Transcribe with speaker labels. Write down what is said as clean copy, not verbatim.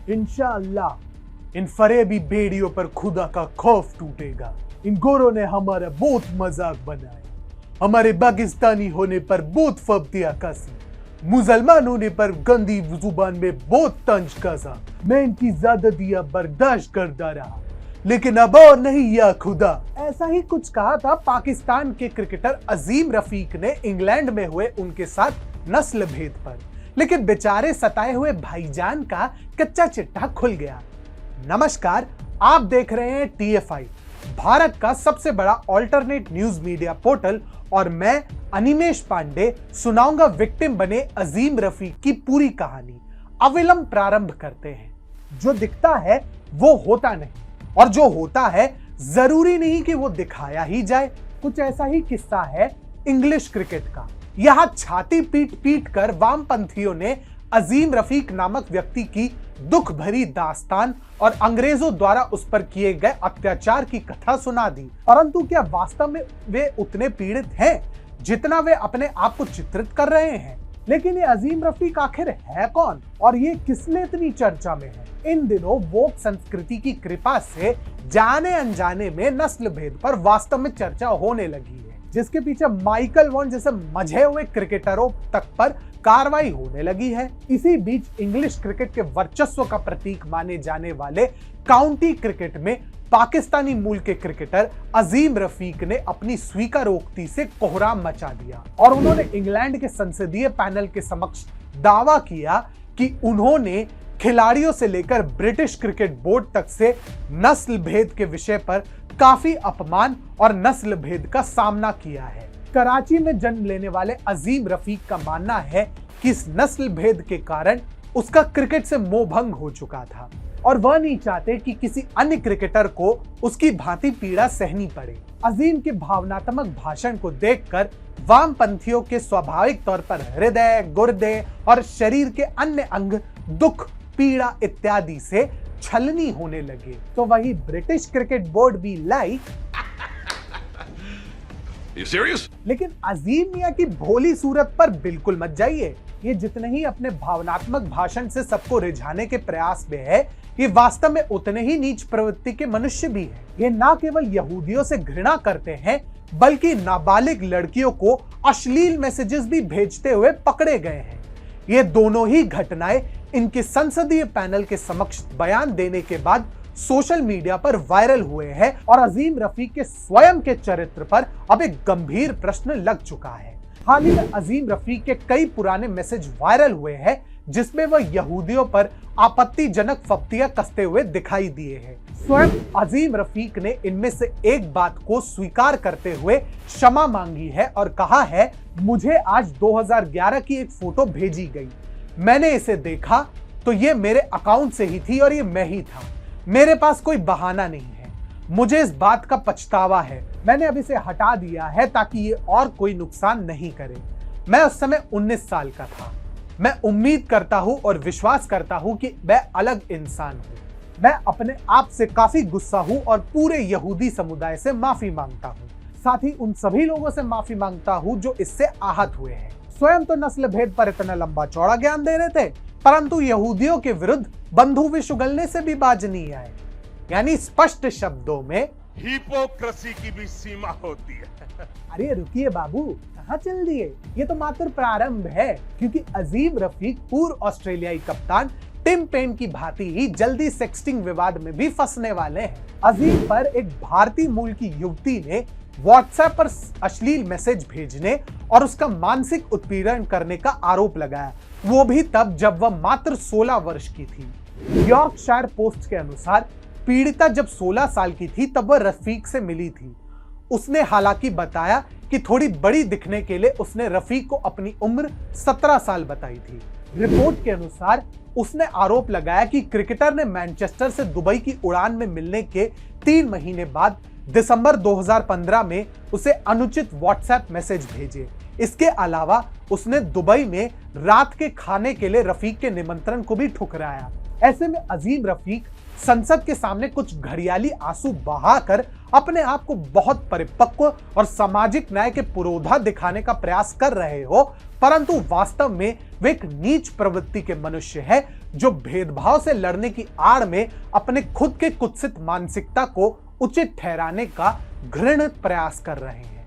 Speaker 1: इंशाअल्लाह इन फरेबी बेड़ियों पर खुदा का खौफ टूटेगा। इन गोरों ने हमारा बहुत मजाक बनाया, हमारे पाकिस्तानी होने पर बहुत फब्तियां कसी, मुसलमान होने पर गंदी जुबान में बहुत तंज कसा। मैं इनकी ज्यादतियां बर्दाश्त करता रहा, लेकिन अब और नहीं या खुदा। ऐसा ही कुछ कहा था पाकिस्तान के क्रिकेटर अजीम रफीक ने इंग्लैंड में हुए उनके साथ नस्ल भेद पर, लेकिन बेचारे सताए हुए भाईजान का कच्चा चिट्ठा खुल गया। नमस्कार, आप देख रहे हैं TFI, भारत का सबसे बड़ा ऑल्टरनेट न्यूज मीडिया पोर्टल, और मैं अनिमेश पांडे सुनाऊंगा विक्टिम बने अजीम रफीक की पूरी कहानी। अविलंब प्रारंभ करते हैं। जो दिखता है वो होता नहीं, और जो होता है जरूरी नहीं कि वो दिखाया ही जाए। कुछ ऐसा ही किस्सा है इंग्लिश क्रिकेट का। यहां छाती पीट पीट कर वामपंथियों ने अजीम रफीक नामक व्यक्ति की दुख भरी दास्तान और अंग्रेजों द्वारा उस पर किए गए अत्याचार की कथा सुना दी। परंतु क्या वास्तव में वे उतने पीड़ित हैं जितना वे अपने आप को चित्रित कर रहे हैं? लेकिन ये अजीम रफीक आखिर है कौन, और ये किसलिए इतनी चर्चा में है? इन दिनों वोक संस्कृति की कृपा से जाने अनजाने में नस्ल भेद पर वास्तव में चर्चा होने लगी है, जिसके पीछे माइकल वॉन जैसे मजे हुए क्रिकेटरों तक पर कार्रवाई होने लगी है। इसी बीच इंग्लिश क्रिकेट के वर्चस्व का प्रतीक माने जाने वाले काउंटी क्रिकेट में पाकिस्तानी मूल के क्रिकेटर अजीम रफीक ने अपनी स्वीकारोक्ति से कोहराम मचा दिया, और उन्होंने इंग्लैंड के संसदीय पैनल के समक्ष दावा किया कि उन्होंने खिलाड़ियों से लेकर ब्रिटिश क्रिकेट बोर्ड तक से नस्ल भेद के विषय पर काफी अपमान और नस्ल भेद का सामना किया है। कराची में जन्म लेने वाले अजीम रफीक का मानना है कि इस नस्ल भेद के कारण उसका क्रिकेट से मोह भंग हो चुका था, और वह नहीं चाहते कि किसी अन्य क्रिकेटर को उसकी भांति पीड़ा सहनी पड़े। अजीम के भावनात्मक भाषण को देखकर वामपंथियों के स्वाभाविक तौर पर हृदय, गुर्दे और शरीर के अन्य अंग दुख, पीड़ा इत्यादि से छलनी होने लगे। तो वही ब्रिटिश क्रिकेट बोर्ड भी लेकिन अजीम मियां की भोली सूरत पर बिल्कुल मत जाइए। ये जितने ही अपने भावनात्मक भाषण से सबको रिझाने के प्रयास में है, ये वास्तव में उतने ही नीच प्रवृत्ति के मनुष्य भी हैं। ये ना केवल यहूदियों से घृणा करते हैं, बल्कि नाबालिग लड़कियों को अश्लील मैसेजेस भी भेजते हुए पकड़े गए हैं। ये दोनों ही घटनाएं इनके संसदीय पैनल के समक्ष बयान देने के बाद सोशल मीडिया पर वायरल हुए हैं, और अजीम रफीक के स्वयं के चरित्र पर अब एक गंभीर प्रश्न लग चुका है। हाल ही में अजीम रफीक के कई पुराने मैसेज वायरल हुए हैं, जिसमें वह यहूदियों पर आपत्तिजनक फब्तियां कसते हुए दिखाई दिए हैं। स्वयं अजीम रफीक ने इनमें से एक बात को स्वीकार करते हुए क्षमा मांगी है और कहा है, मुझे आज 2011 की एक फोटो भेजी गई, मैंने इसे देखा तो ये मेरे अकाउंट से ही थी और ये मैं ही था। मेरे पास कोई बहाना नहीं है, मुझे इस बात का पछतावा है। मैंने अब इसे हटा दिया है ताकि ये और कोई नुकसान नहीं करे। मैं उस समय 19 साल का था। मैं उम्मीद करता हूं और विश्वास करता हूं कि मैं अलग इंसान हूं। मैं अपने आप से काफी गुस्सा हूं और पूरे यहूदी समुदाय से माफी मांगता हूं। साथ ही उन सभी लोगों से माफी मांगता हूं जो इससे आहत हुए हैं। स्वयं तो नस्ल भेद पर इतना लंबा चौड़ा ज्ञान दे रहे थे, परंतु यहूदियों के विरुद्ध बंधु विष उगलने से भी बाज नहीं आए। यानी स्पष्ट शब्दों में
Speaker 2: हिपोक्रेसी की भी सीमा होती है।
Speaker 1: अरे रुकिए बाबू, कहां चल दिए? ये तो मात्र प्रारंभ है, क्योंकि अजीम रफीक पूर्व ऑस्ट्रेलियाई कप्तान टिम पेन की भांति ही जल्दी सेक्सटिंग विवाद में भी फंसने वाले हैं। अजीम पर एक भारतीय मूल की युवती ने व्हाट्सएप पर अश्लील मैसेज भेजने और उसका मानसिक उत्पीड़न करने का आरोप लगाया, वो भी तब जब वह मात्र 16 वर्ष की थी। यॉर्कशायर पोस्ट के अनुसार पीड़िता जब 16 साल की थी तब वह रफीक से मिली थी। उसने हालांकि बताया कि थोड़ी बड़ी दिखने के लिए उसने रफीक को अपनी उम्र 17 साल बताई थी। रिपोर्ट के अनुसार उसने आरोप लगाया कि क्रिकेटर ने मैनचेस्टर से दुबई की उड़ान में मिलने के 3 महीने बाद दिसंबर 2015 में उसे अनुचित व्हाट्सएप मैसेज भेजे। इसके अलावा उसने दुबई में रात के खाने के लिए रफीक के निमंत्रण को भी ठुकराया। ऐसे में अजीम रफीक संसद के सामने कुछ घड़ियाली आंसू बहाकर अपने आप को बहुत परिपक्व और सामाजिक न्याय के पुरोधा दिखाने का प्रयास कर रहे हो, परंतु वास्तव में वे एक नीच प्रवृत्ति के मनुष्य है जो भेदभाव से लड़ने की आड़ में अपने खुद के कुत्सित मानसिकता को उचित ठहराने का घृणित प्रयास कर रहे हैं।